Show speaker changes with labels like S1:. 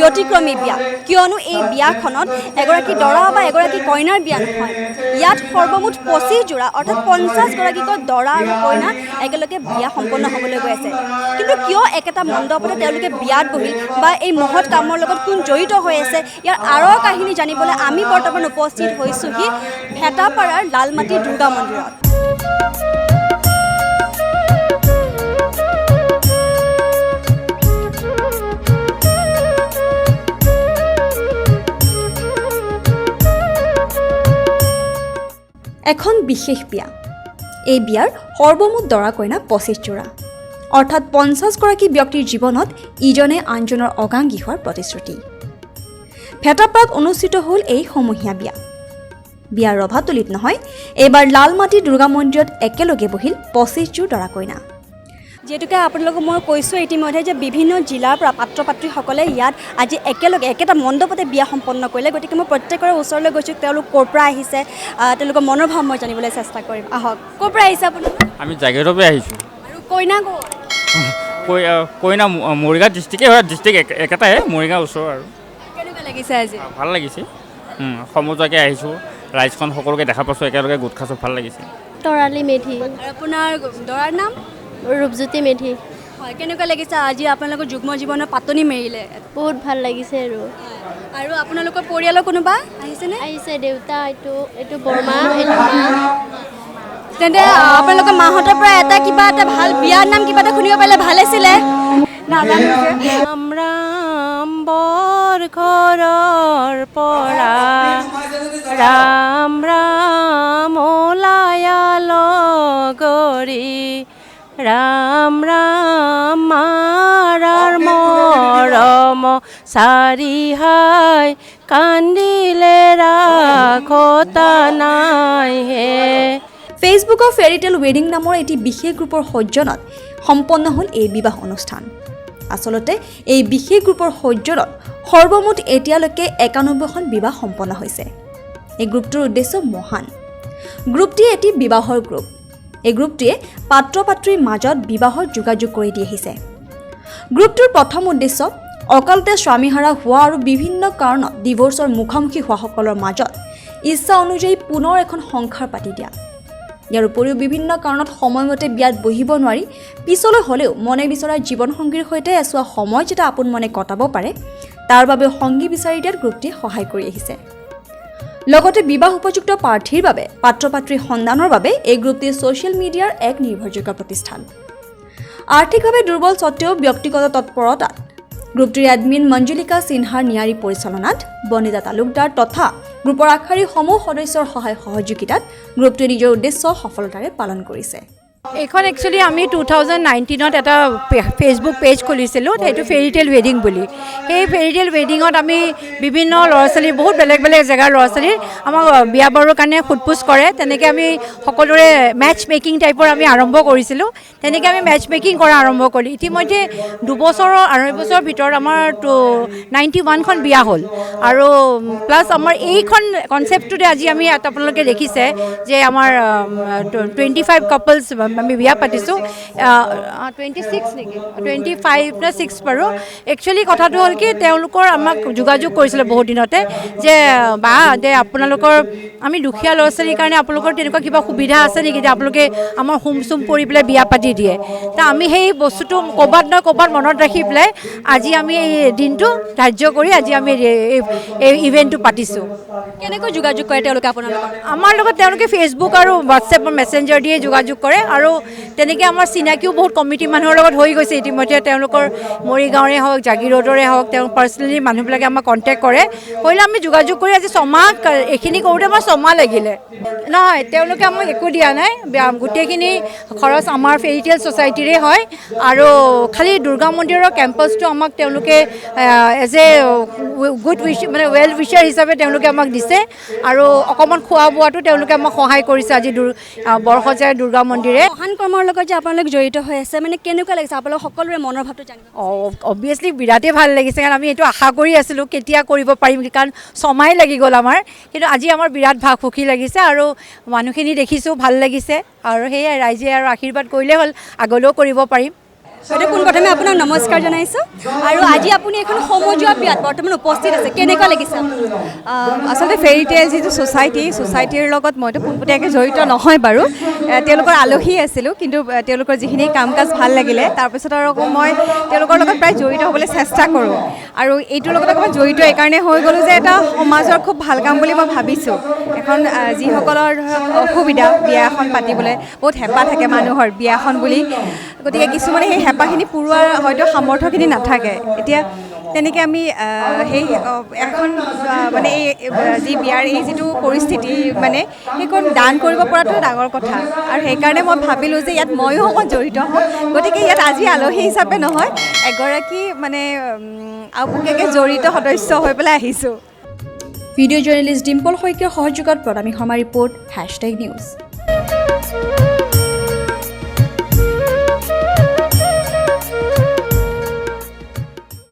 S1: ব্যতিক্ৰমী বিয়া কিয়নো এই বিয়াখনত এগৰাকী দৰা বা এগৰাকী কইনাৰ বিয়া নহয় ইয়াত সৰ্বমুঠ 25 যোৰা অৰ্থাৎ 50 গৰাকীকৈ দৰা আৰু কইনা একেলগে বিয়া সম্পন্ন হ'বলৈ গৈ আছে কিন্তু কিয় একেটা মণ্ডপতে তেওঁলোকে বিয়াত বহিল বা এই মহৎ কামৰ লগত কোন জড়িত হৈ আছে ইয়াৰ আঁৰৰ কাহিনী জানিবলৈ আমি বৰ্তমান উপস্থিত হৈছোহি ভেটাপাৰাৰ লালমাটি দুৰ্গা মন্দিৰত এখন বিশেষ বিয়া এই বিয়াৰ সৰ্বমুঠ দৰা কইনা 25 যোৰা অৰ্থাৎ 50 গৰাকী ব্যক্তিৰ জীৱনত ইজনে আনজনৰ অগাংগী হোৱাৰ প্ৰতিশ্ৰুতি ভেটাপাৰাত অনুষ্ঠিত হ'ল এই সমূহীয়া বিয়া বিয়াৰ ৰভাতলিত নহয় এইবাৰ লালমাটি দুৰ্গা মন্দিৰত একেলগে বহিল 25 যোৰ দৰা কইনা যেহেতুকে আপোনালোকক মই কৈছোঁ ইতিমধ্যে যে বিভিন্ন জিলাৰ পৰা পাত্ৰ পাত্ৰীসকলে ইয়াত আজি একেলগে একেটা মণ্ডপতে বিয়া সম্পন্ন কৰিলে গতিকে মই প্ৰত্যেকৰে ওচৰলৈ গৈছোঁ তেওঁলোক ক'ৰ পৰা আহিছে তেওঁলোকৰ মনৰ ভাৱ মই জানিবলৈ চেষ্টা কৰিম আহক ক'ৰ পৰা আহিছে আপোনালোক
S2: আমি জাগিৰোডৰ পৰা আহিছোঁ
S1: আৰু কইনা ক'ৰ
S2: কইনা মৰিগাঁও ডিষ্ট্ৰিক্টে হয় ডিষ্ট্ৰিক্ট একেটাই মৰিগাঁও ওচৰ আৰু
S1: কেনেকুৱা লাগিছে আজি
S2: ভাল লাগিছে সমজুৱাকৈ আহিছোঁ ৰাইজখন সকলোকে দেখা পাইছোঁ একেলগে গোট খাইছোঁ ভাল লাগিছে
S3: তৰালি মেধি
S1: আৰু আপোনাৰ দৰাৰ নাম
S3: ৰূপজ্যোতি মেধি
S1: হয় কেনেকুৱা লাগিছে আজি আপোনালোকৰ যুগ্ম জীৱনৰ পাতনি মেৰিলে
S3: বহুত ভাল লাগিছে
S1: আৰু আপোনালোকৰ পৰিয়ালৰ কোনোবা আহিছেনে
S3: আহিছে দেউতা এইটো বৰমা এইটো মা
S1: তেন্তে আপোনালোকৰ মাহঁতৰ পৰা কিবা এটা ভাল বিয়াৰ নাম কিবা এটা শুনিব পাৰিলে ভাল আছিলে নাজানো
S4: ৰাম ৰাম বৰ ঘৰৰ পৰা ৰাম ৰাম ওলায়াল গৰি ৰাম ৰাম মাৰাৰ মৰম চাৰিহাই কান্দিলে ৰাখতা নাই হে
S1: ফেচবুকৰ ফেৰিটেল ৱেডিং নামৰ এটি বিশেষ গ্ৰুপৰ সৌজন্যত সম্পন্ন হ'ল এই বিবাহ অনুষ্ঠান আচলতে এই বিশেষ গ্ৰুপৰ সৌজন্যত সৰ্বমুঠ এতিয়ালৈকে 91খন বিবাহ সম্পন্ন হৈছে এই গ্ৰুপটোৰ উদ্দেশ্য মহান গ্ৰুপটি এটি বিবাহৰ গ্ৰুপ এই গ্ৰুপটিয়ে পাত্ৰ পাত্ৰীৰ মাজত বিবাহৰ যোগাযোগ কৰি দি আহিছে গ্ৰুপটোৰ প্ৰথম উদ্দেশ্য অকালতে স্বামীহাৰা হোৱা আৰু বিভিন্ন কাৰণত ডিভোৰ্চৰ মুখামুখি হোৱাসকলৰ মাজত ইচ্ছা অনুযায়ী পুনৰ এখন সংসাৰ পাতি দিয়া ইয়াৰ উপৰিও বিভিন্ন কাৰণত সময়মতে বিয়াত বহিব নোৱাৰি পিছলৈ হ'লেও মনে বিচৰা জীৱনসংগীৰ সৈতে এছোৱা সময় যেটা আপোন মনে কটাব পাৰে তাৰ বাবে সংগী বিচাৰি দিয়াত গ্ৰুপটিয়ে সহায় কৰি আহিছে লগতে বিবাহ উপযুক্ত প্ৰাৰ্থীৰ বাবে পাত্ৰ পাত্ৰীৰ সন্ধানৰ বাবে এই গ্ৰুপটি ছ'চিয়েল মিডিয়াৰ এক নিৰ্ভৰযোগ্য প্ৰতিষ্ঠান আৰ্থিকভাৱে দুৰ্বল স্বত্তেও ব্যক্তিগত তৎপৰতাত গ্ৰুপটিৰ এডমিন মঞ্জুলিকা সিনহাৰ নিয়াৰী পৰিচালনাত বনিতা তালুকদাৰ তথা গ্ৰুপৰ আগশাৰীৰ সমূহ সদস্যৰ সহায় সহযোগিতাত গ্ৰুপটোৱে নিজৰ উদ্দেশ্য সফলতাৰে পালন কৰিছে
S4: এইখন একচুৱেলি আমি 2019ত এটা ফেচবুক পেজ খুলিছিলোঁ সেইটো ফেৰিটেল ৱেডিং বুলি সেই ফেৰিটেল ৱেডিঙত আমি বিভিন্ন ল'ৰা ছোৱালী বহুত বেলেগ বেলেগ জেগাৰ ল'ৰা ছোৱালীৰ আমাক বিয়া বাৰুৰ কাৰণে সোধপোছ কৰে তেনেকৈ আমি সকলোৰে মেটচ মেকিং টাইপৰ আমি আৰম্ভ কৰিছিলোঁ তেনেকৈ আমি মেটচ মেকিং কৰা আৰম্ভ কৰিলোঁ ইতিমধ্যে 2 বছৰৰ 2.5 বছৰৰ ভিতৰত আমাৰ 91খন বিয়া হ'ল আৰু প্লাছ আমাৰ এইখন কনচেপ্টটোতে আজি আমি আপোনালোকে দেখিছে যে আমাৰ 25 কাপলছ আমি বিয়া পাতিছোঁ 26 নেকি 25 নে 6 বাৰু একচুৱেলি কথাটো হ'ল কি তেওঁলোকৰ আমাক যোগাযোগ কৰিছিলে বহুত দিনতে যে বা দে আপোনালোকৰ আমি দুখীয়া ল'ৰা ছোৱালীৰ কাৰণে আপোনালোকৰ তেনেকুৱা কিবা সুবিধা আছে নেকি যে আপোনালোকে আমাৰ হোম চুম কৰি পেলাই বিয়া পাতি দিয়ে তা আমি সেই বস্তুটো ক'ৰবাত নহয় ক'ৰবাত মনত ৰাখি পেলাই আজি আমি এই দিনটো ধাৰ্য কৰি আজি আমি এই ইভেণ্টটো পাতিছোঁ
S1: কেনেকৈ যোগাযোগ কৰে তেওঁলোকে আপোনালোকৰ
S4: আমাৰ লগত তেওঁলোকে ফেচবুক আৰু হোৱাটছএপৰ মেছেঞ্জাৰ দিয়ে যোগাযোগ কৰে আৰু তেনেকৈ আমাৰ চিনাকিও বহুত কমিটি মানুহৰ লগত হৈ গৈছে ইতিমধ্যে তেওঁলোকৰ মৰিগাঁৱৰে হওক জাগিৰোডৰে হওক তেওঁ পাৰ্চনেলি মানুহবিলাকে আমাক কণ্টেক্ট কৰে কৰিলে আমি যোগাযোগ কৰি আজি ছমাহ এইখিনি কৰোঁতে আমাৰ ছমাহ লাগিলে নহয় তেওঁলোকে আমাক একো দিয়া নাই গোটেইখিনি খৰচ আমাৰ ফেৰিটেল ছ'চাইটিৰে হয় আৰু খালি দুৰ্গা মন্দিৰৰ কেম্পাছটো আমাক তেওঁলোকে এজ এ গুড উইচ মানে ৱেল উইচাৰ হিচাপে তেওঁলোকে আমাক দিছে আৰু অকণমান খোৱা বোৱাটো তেওঁলোকে আমাক সহায় কৰিছে আজি বৰসজাই দুৰ্গা মন্দিৰে
S1: মহান কৰ্মৰ লগত যে আপোনালোক জড়িত হৈ আছে মানে কেনেকুৱা লাগিছে আপোনালোক সকলোৰে মনৰ ভাৱটো জানিব
S4: অবভিয়াছলি বিৰাটেই ভাল লাগিছে কাৰণ আমি এইটো আশা কৰি আছিলোঁ কেতিয়া কৰিব পাৰিম কাৰণ ছমাহ লাগি গ'ল আমাৰ কিন্তু আজি আমাৰ বিৰাট সুখী লাগিছে আৰু মানুহখিনি দেখিছোঁ ভাল লাগিছে আৰু সেয়াই ৰাইজে আৰু আশীৰ্বাদ কৰিলে হ'ল আগলৈও কৰিব পাৰিম
S1: গতিকে পোনপ্ৰথমে আপোনাক নমস্কাৰ জনাইছোঁ আৰু আজি আপুনি এখন সমজুৱা বিয়াত বৰ্তমান উপস্থিত আছে কেনেকুৱা লাগিছে
S5: আচলতে ফেৰিটেল যিটো ছ'চাইটিৰ লগত মইতো পোনপটীয়াকৈ জড়িত নহয় বাৰু তেওঁলোকৰ আলহী আছিলোঁ কিন্তু তেওঁলোকৰ যিখিনি কাম কাজ ভাল লাগিলে তাৰপিছত আৰু আকৌ মই তেওঁলোকৰ লগত প্ৰায় জড়িত হ'বলৈ চেষ্টা কৰোঁ আৰু এইটোৰ লগত অকণমান জড়িত এইকাৰণে হৈ গ'লোঁ যে এটা সমাজৰ খুব ভাল কাম বুলি মই ভাবিছোঁ এখন যিসকলৰ অসুবিধা বিয়া এখন পাতিবলৈ বহুত হেঁপাহ থাকে মানুহৰ বিয়া এখন বুলি গতিকে কিছুমানে সেই হেঁপাহখিনি পূৰোৱাৰ হয়তো সামৰ্থ্যখিনি নাথাকে এতিয়া তেনেকৈ আমি সেই এখন মানে এই যি বিয়াৰ এই যিটো পৰিস্থিতি মানে সেইখন দান কৰিব পৰাটো ডাঙৰ কথা আৰু সেইকাৰণে মই ভাবিলোঁ যে ইয়াত ময়ো অকণ জড়িত হওঁ গতিকে ইয়াত আজি আলহী হিচাপে নহয় এগৰাকী মানে আওপকীয়াকৈ জড়িত সদস্য হৈ পেলাই আহিছোঁ
S1: ভিডিঅ' জাৰ্নেলিষ্ট ডিম্পল শইকীয়াৰ সহযোগত প্ৰণামী শৰ্মা ৰিপৰ্ট #নিউজ